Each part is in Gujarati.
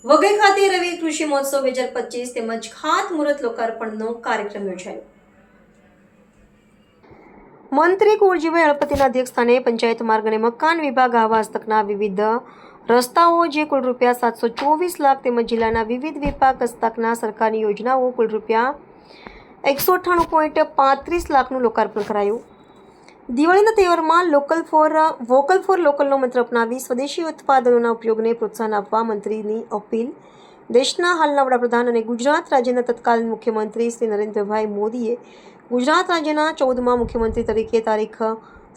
વઘઈ ખાતે રવિ કૃષિ મહોત્સવ 2025 તેમજ ખાતમુહૂર્ત લોકાર્પણનો કાર્યક્રમ યોજાયો. મંત્રી કુંવરજીભાઈ હળપતિના અધ્યક્ષસ્થાને પંચાયત માર્ગ અને મકાન વિભાગ આવા હસ્તકના વિવિધ રસ્તાઓ જે કુલ રૂપિયા 724 લાખ તેમજ જિલ્લાના વિવિધ વિભાગ હસ્તકના સરકારની યોજનાઓ કુલ રૂપિયા 198.35 લાખનું લોકાર્પણ કરાયું. દિવાળીના તહેવારમાં વોકલ ફોર લોકલનો મંત્ર અપનાવી સ્વદેશી ઉત્પાદનોના ઉપયોગને પ્રોત્સાહન આપવા મંત્રીની અપીલ. દેશના હાલના વડાપ્રધાન અને ગુજરાત રાજ્યના તત્કાલીન મુખ્યમંત્રી શ્રી નરેન્દ્રભાઈ મોદીએ ગુજરાત રાજ્યના 14મા મુખ્યમંત્રી તરીકે તારીખ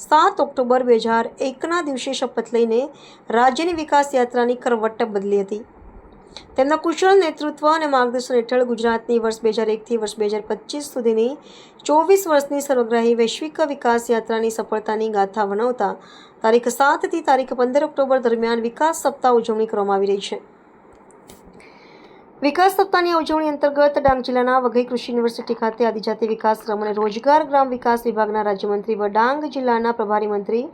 7 ઓક્ટોબર 2001ના દિવસે શપથ લઈને રાજ્યની વિકાસ યાત્રાની કરવટ બદલી હતી. તેમના કુશળ નેતૃત્વ અને માર્ગદર્શન હેઠળ ગુજરાતની વર્ષ 2001થી વર્ષ 2025 સુધીની 24 વર્ષની સર્વગ્રાહી વૈશ્વિક વિકાસ યાત્રાની સફળતાની ગાથા વણાવતા તારીખ 7થી તારીખ 15 ઓક્ટોબર દરમિયાન વિકાસ સપ્તાહ ઉજવણી કરવામાં આવી રહી છે. વિકાસ સપ્તાહની ઉજવણી અંતર્ગત ડાંગ જિલ્લાના વઘઈ કૃષિ યુનિવર્સિટી ખાતે આદિજાતિ વિકાસ શ્રમ અને રોજગાર ગ્રામ વિકાસ વિભાગના રાજ્યમંત્રી વ ડાંગ જિલ્લાના પ્રભારી મંત્રી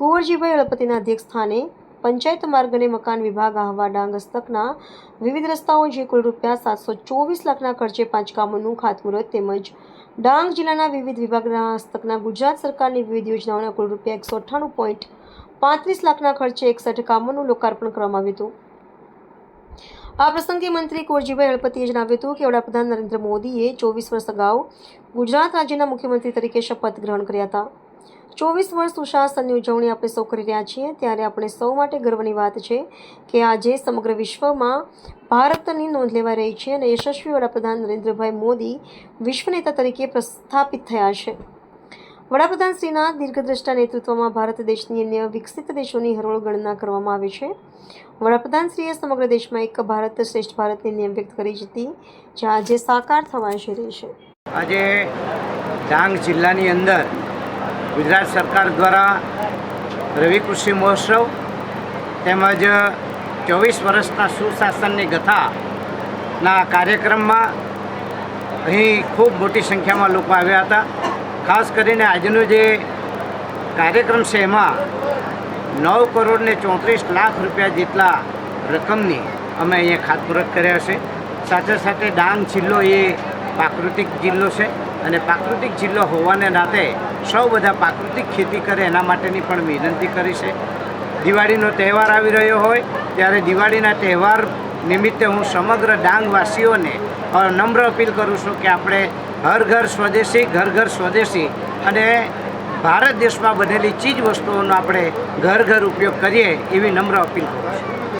કુંવરજીભાઈ હળપતિના અધ્યક્ષસ્થાને પંચાયત માર્ગ અને મકાન વિભાગ આહવા ડાંગ હસ્તકના વિવિધ રસ્તાઓ જે કુલ રૂપિયા 724 લાખના ખર્ચે 5 કામોનું ખાતમુહૂર્ત તેમજ ડાંગ જિલ્લાના વિવિધ વિભાગના હસ્તકના ગુજરાત સરકારની વિવિધ યોજનાઓના કુલ રૂપિયા 198.35 લાખના ખર્ચે 61 કામોનું લોકાર્પણ કરવામાં આવ્યું હતું. આ પ્રસંગે મંત્રી કુંવરજીભાઈ હળપતિએ જણાવ્યું હતું કે વડાપ્રધાન નરેન્દ્ર મોદીએ 24 વર્ષ અગાઉ ગુજરાત રાજ્યના મુખ્યમંત્રી તરીકે શપથ ગ્રહણ કર્યા હતા. 24 વર્ષ સુશાસનની ઉજવણી આપણે સૌ કરી રહ્યા છીએ ત્યારે આપણે સૌ માટે ગર્વની વાત છે કે આજે સમગ્ર વિશ્વમાં ભારતની નોંધ લેવાઈ રહી છે અને યશસ્વી વડાપ્રધાન નરેન્દ્રભાઈ મોદી વિશ્વ નેતા તરીકે પ્રસ્થાપિત થયા છે. વડાપ્રધાન શ્રીના દીર્ઘદ્રષ્ટા નેતૃત્વમાં ભારત દેશની અન્ય વિકસિત દેશોની હરોળ ગણના કરવામાં આવે છે. વડાપ્રધાન શ્રીએ સમગ્ર દેશમાં એક ભારત શ્રેષ્ઠ ભારતની નેમ વ્યક્ત કરી હતી જે આજે સાકાર થવા જઈ રહી છે. આજે ડાંગ જિલ્લાની અંદર ગુજરાત સરકાર દ્વારા રવિ કૃષિ મહોત્સવ તેમજ 24 વર્ષના સુશાસનની ગથાના કાર્યક્રમમાં અહીં ખૂબ મોટી સંખ્યામાં લોકો આવ્યા હતા. ખાસ કરીને આજનો જે કાર્યક્રમ છે એમાં 9 કરોડ ને 34 લાખ રૂપિયા જેટલા રકમની અમે અહીંયા ખાતમુહૂર્ત કર્યા છે. સાથે સાથે ડાંગ જિલ્લો એ પ્રાકૃતિક જિલ્લો છે અને પ્રાકૃતિક જિલ્લો હોવાને નાતે સૌ બધા પ્રાકૃતિક ખેતી કરે એના માટેની પણ વિનંતી કરી છે. દિવાળીનો તહેવાર આવી રહ્યો હોય ત્યારે દિવાળીના તહેવાર નિમિત્તે હું સમગ્ર ડાંગવાસીઓને નમ્ર અપીલ કરું છું કે આપણે હર ઘર સ્વદેશી અને ભારત દેશમાં બનેલી ચીજ વસ્તુઓનો આપણે ઘર ઉપયોગ કરીએ એવી નમ્ર અપીલ કરું છું.